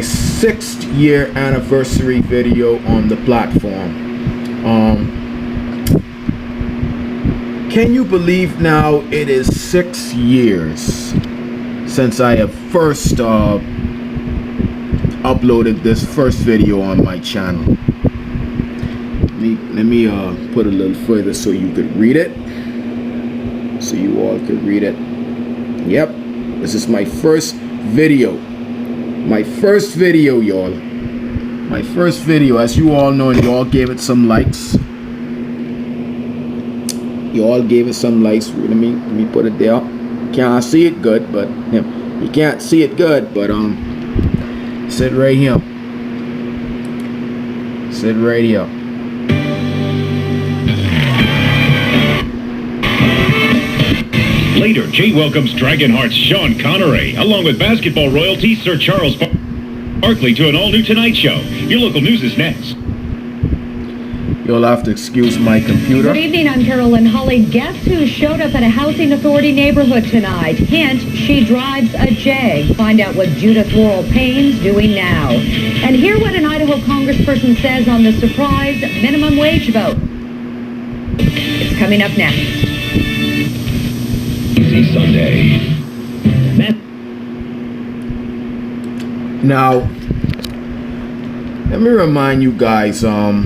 6th year anniversary video on the platform. Can you believe now it is 6 years since I have first uploaded this first video on my channel? Let me put a little further so you could read it, so you all could read it. Yep, this is my first video. My first video, y'all. My first video. As you all know, and you all gave it some likes. You all gave it some likes. Let me put it there. Can't see it good, but you can't see it good, but sit right here. Sit right here. Later, Jay welcomes Dragonheart's Sean Connery, along with basketball royalty Sir Charles Barkley, to an all-new Tonight Show. Your local news is next. You'll have to excuse my computer. Good evening, I'm Carolyn Holly. Guess who showed up at a housing authority neighborhood tonight? Hint, she drives a Jag. Find out what Judith Laurel Payne's doing now. And hear what an Idaho congressperson says on the surprise minimum wage vote. It's coming up next. Sunday. Now, let me remind you guys, I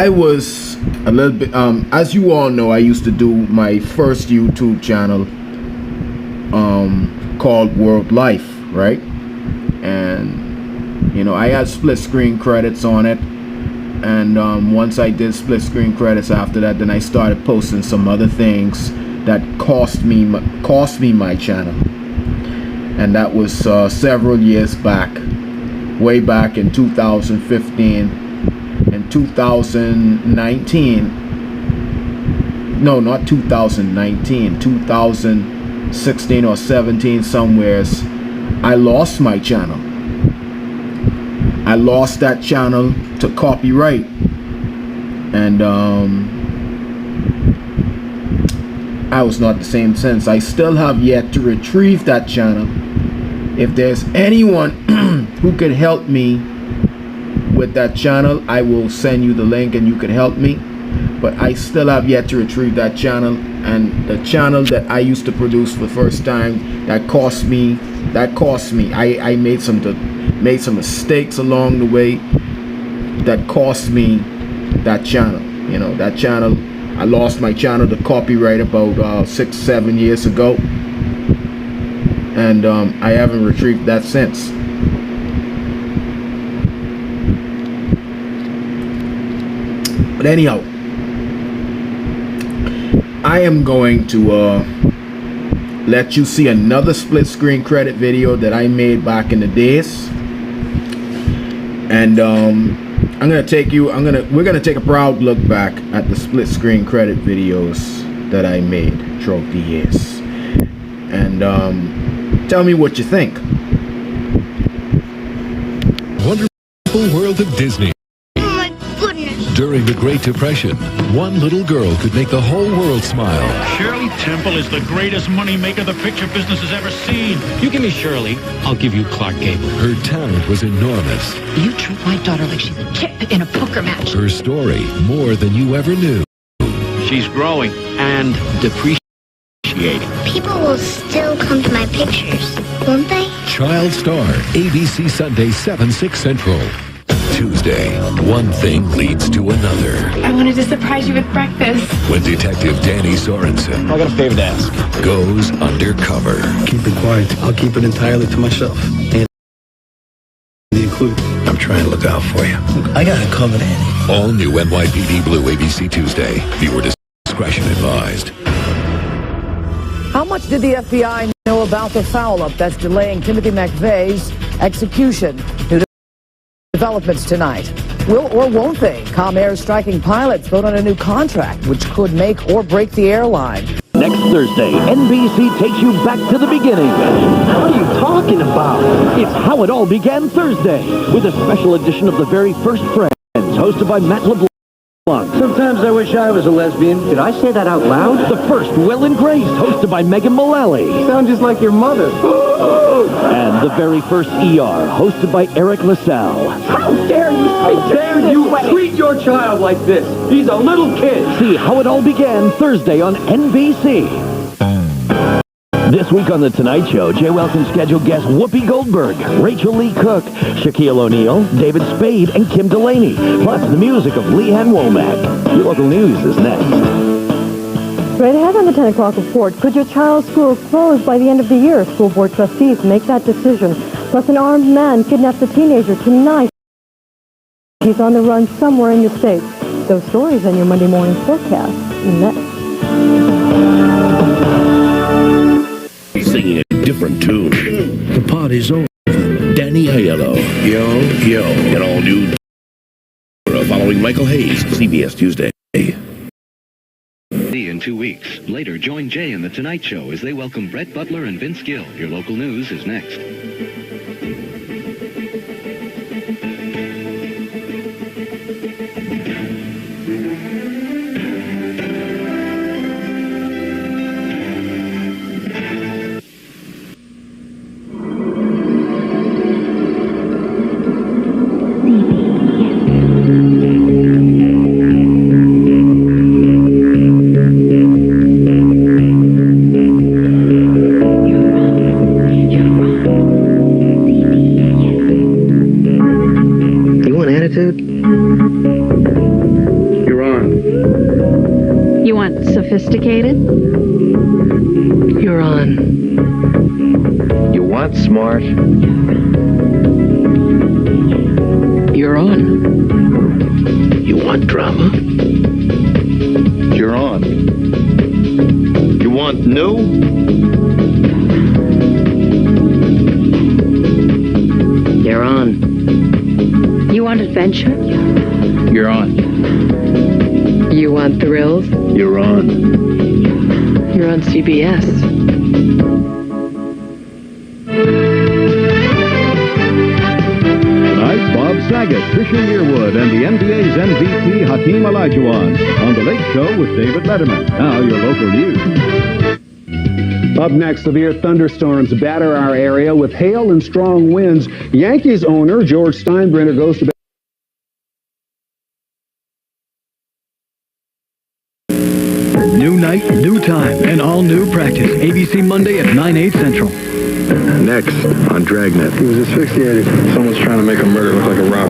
was a little bit, as you all know, I used to do my first YouTube channel, called World Life, right? And, you know, I had split screen credits on it. And once I did split screen credits after that, then I started posting some other things that cost me my channel. And that was several years back, way back in 2015 and 2019. No, not 2019, 2016 or 17 somewheres. I lost my channel. I lost that channel to copyright, and I was not the same since. I still have yet to retrieve that channel. If there's anyone who could help me with that channel, I will send you the link and you can help me. But I still have yet to retrieve that channel, and the channel that I used to produce for the first time, that cost me. I made some mistakes along the way that cost me that channel. You know, that channel, I lost my channel to copyright about 6-7 years ago, and I haven't retrieved that since. But anyhow, I am going to let you see another split screen credit video that I made back in the days. And we're gonna take a proud look back at the split screen credit videos that I made throughout the years, and tell me what you think. Wonderful world of Disney. Oh my goodness. During the Great Depression, one little girl could make the whole world smile. Shirley Temple is the greatest moneymaker the picture business has ever seen. You give me Shirley, I'll give you Clark Gable. Her talent was enormous. You treat my daughter like she's a chip in a poker match. Her story, more than you ever knew. She's growing and depreciating. People will still come to my pictures, won't they? Child Star, ABC Sunday, 7/6 Central. Tuesday, one thing leads to another. I wanted to surprise you with breakfast. When Detective Danny Sorensen I got a favor to ask. goes undercover. Keep it quiet. I'll keep it entirely to myself. And include. I'm trying to look out for you. I got it covered, Annie. All new NYPD Blue, ABC Tuesday. Viewer discretion advised. How much did the FBI know about the foul-up that's delaying Timothy McVeigh's execution? New developments tonight. Will or won't they? Comair's striking pilots vote on a new contract, which could make or break the airline. Next Thursday, NBC takes you back to the beginning. What are you talking about? It's How It All Began Thursday, with a special edition of The Very First Friends, hosted by Matt LeBlanc. Sometimes I wish I was a lesbian. Did I say that out loud? The first Will and Grace, hosted by Megan Mullally. Sound just like your mother. And the very first ER, hosted by Eric LaSalle. How dare you How dare you treat your child like this? He's a little kid. See how it all began Thursday on NBC. This week on The Tonight Show, Jay Welcome scheduled guests Whoopi Goldberg, Rachel Lee Cook, Shaquille O'Neal, David Spade, and Kim Delaney. Plus the music of Leanne Womack. Your local news is next. Right ahead on the 10 o'clock report. Could your child's school close by the end of the year? School board trustees make that decision. Plus an armed man kidnaps a teenager tonight. He's on the run somewhere in your state. Those stories in your Monday morning forecast. Next. Singing a different tune. The party's over. Danny Aiello. Yo. An all-new following Michael Hayes, CBS Tuesday. In 2 weeks. Later, join Jay and The Tonight Show as they welcome Brett Butler and Vince Gill. Your local news is next. You're on. You want sophisticated? You're on. You want smart? You're on. You want drama? You're on. You want new? You're on. You want adventure? You're on. You want thrills? You're on. You're on CBS. Tonight, Bob Saget, Tricia Yearwood, and the NBA's MVP Hakeem Olajuwon on The Late Show with David Letterman. Now, your local news. Up next, severe thunderstorms batter our area with hail and strong winds. Yankees owner George Steinbrenner goes to bed. New night, new time, and all new practice. ABC Monday at 9/8 Central. Next on Dragnet. He was asphyxiated. Someone's trying to make a murder look like a robbery.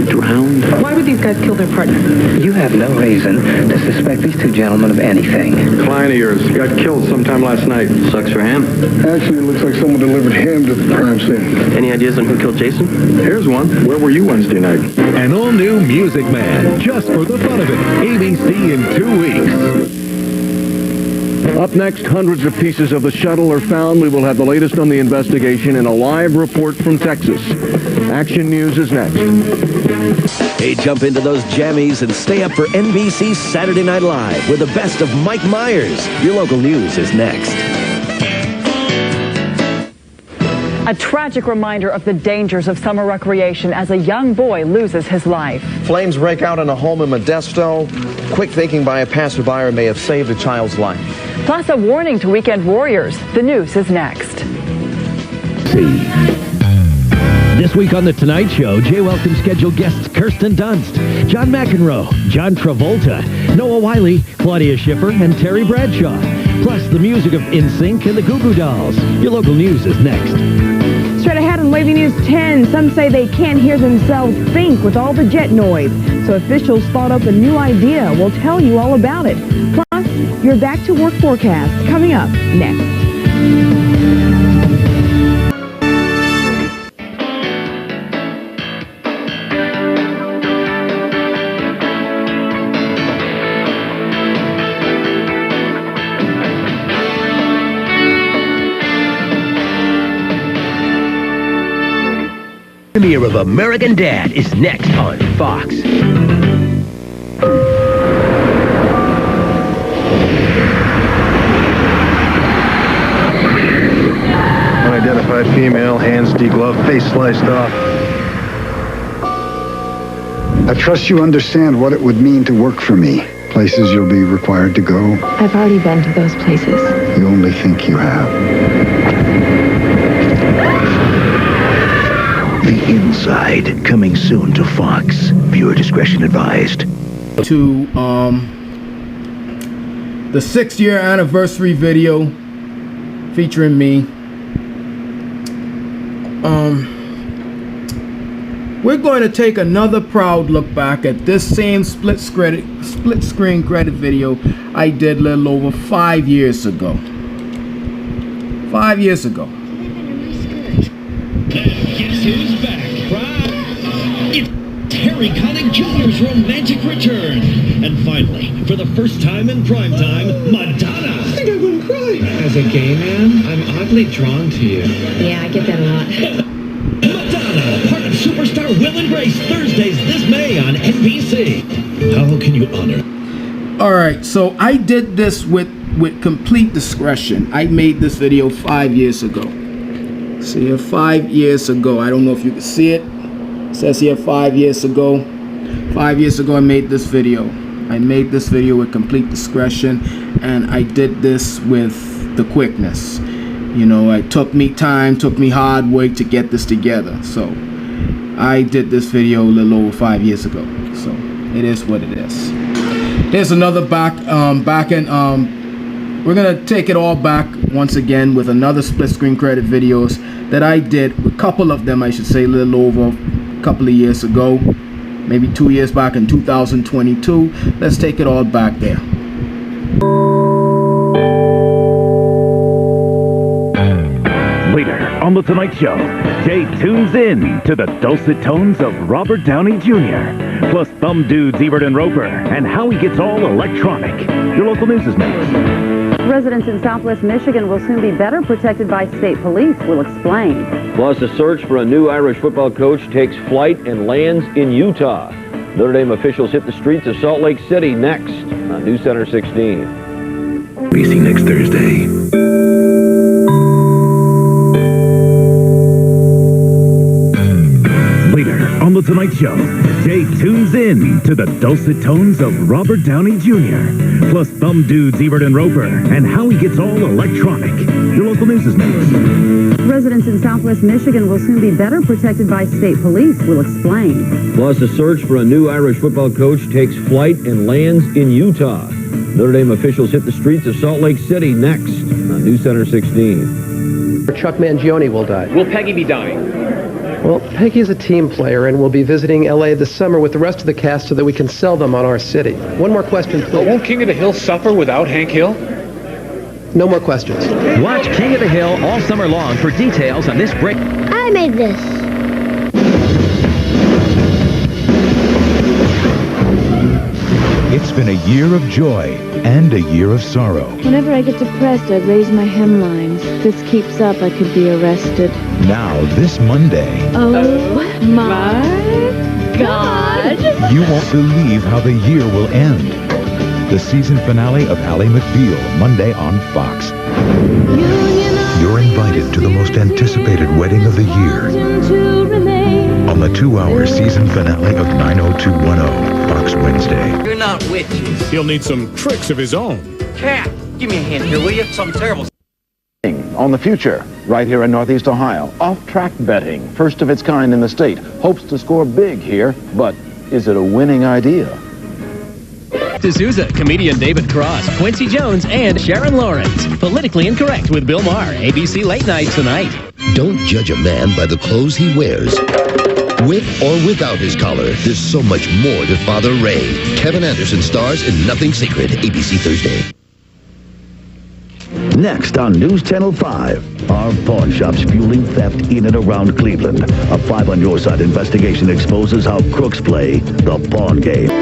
Drowned. Why would these guys kill their partner? You have no reason to suspect these two gentlemen of anything. A client of yours got killed sometime last night. Sucks for him. Actually, it looks like someone delivered him to the crime scene. Any ideas on who killed Jason? Here's one. Where were you Wednesday night? An all-new Music Man, just for the fun of it. ABC in 2 weeks. Up next, hundreds of pieces of the shuttle are found. We will have the latest on the investigation and a live report from Texas. Action News is next. Hey, jump into those jammies and stay up for NBC's Saturday Night Live with the best of Mike Myers. Your local news is next. A tragic reminder of the dangers of summer recreation as a young boy loses his life. Flames break out in a home in Modesto. Quick thinking by a passerby may have saved a child's life. Plus a warning to weekend warriors. The news is next. This week on The Tonight Show, Jay Welcome scheduled guests Kirsten Dunst, John McEnroe, John Travolta, Noah Wiley, Claudia Schiffer, and Terry Bradshaw. Plus the music of NSYNC and the Goo Goo Dolls. Your local news is next. Straight ahead on Wavy News 10, some say they can't hear themselves think with all the jet noise. So officials thought up a new idea. We'll tell you all about it. Plus, your back to work forecast coming up next. Premiere of American Dad is next on Fox. Unidentified female, hands degloved, face sliced off. I trust you understand what it would mean to work for me. Places you'll be required to go. I've already been to those places. You only think you have. The Inside, coming soon to Fox. Viewer discretion advised. To the 6-year anniversary video featuring me. We're going to take another proud look back at this same split screen credit video I did a little over 5 years ago. 5 years ago. Guess who's back, It's Harry Connick Jr.'s romantic return. And finally, for the first time in primetime, Madonna. I think I'm going to cry. As a gay man, I'm oddly drawn to you. Yeah, I get that a lot. Madonna, part of superstar Will and Grace, Thursdays this May on NBC. How can you honor? All right, so I did this with complete discretion. I made this video 5 years ago. See here, 5 years ago. I don't know if you can see it. It says here 5 years ago. 5 years ago I made this video. I made this video with complete discretion, and I did this with the quickness. You know, it took me time, took me hard work to get this together. So I did this video a little over 5 years ago. So it is what it is. There's another we're gonna take it all back once again with another split screen credit videos that I did, a couple of them I should say, a little over a couple of years ago, maybe 2 years back in 2022. Let's take it all back there. Later on The Tonight Show, Jay tunes in to the dulcet tones of Robert Downey Jr., plus thumb dudes Ebert and Roper, and how he gets all electronic. Your local news is next. Residents in Southwest Michigan will soon be better protected by state police. We'll explain. Plus, a search for a new Irish football coach takes flight and lands in Utah. Notre Dame officials hit the streets of Salt Lake City next on News Center 16. BC next Thursday. Later on The Tonight Show, Jay tunes in to the dulcet tones of Robert Downey Jr., plus thumb dudes Ebert and Roper, and how he gets all electronic. Your local news is next. Residents in Southwest Michigan will soon be better protected by state police. We'll explain. Plus, a search for a new Irish football coach takes flight and lands in Utah. Notre Dame officials hit the streets of Salt Lake City next on News Center 16. Chuck Mangione will die. Will Peggy be dying? Well, Peggy is a team player and will be visiting L.A. this summer with the rest of the cast so that we can sell them on our city. One more question, please. Won't King of the Hill suffer without Hank Hill? No more questions. Watch King of the Hill all summer long for details on this break. I made this. It's been a year of joy and a year of sorrow. Whenever I get depressed, I raise my hemlines. If this keeps up, I could be arrested. Now, this Monday, Oh my God! you won't believe how the year will end. The season finale of Ally McBeal, Monday on Fox. You're invited to the most anticipated wedding of the year. On the 2-hour season finale of 90210, Fox Wednesday. You're not witches. He'll need some tricks of his own. Cat, give me a hand here, will you? Something terrible. On the future, right here in Northeast Ohio. Off-track betting, first of its kind in the state. Hopes to score big here, but is it a winning idea? D'Souza, comedian David Cross, Quincy Jones, and Sharon Lawrence. Politically Incorrect with Bill Maher. ABC Late Night tonight. Don't judge a man by the clothes he wears. With or without his collar, there's so much more to Father Ray. Kevin Anderson stars in Nothing Secret, ABC Thursday. Next on News Channel 5, are pawn shops fueling theft in and around Cleveland? A 5 on Your Side investigation exposes how crooks play the pawn game.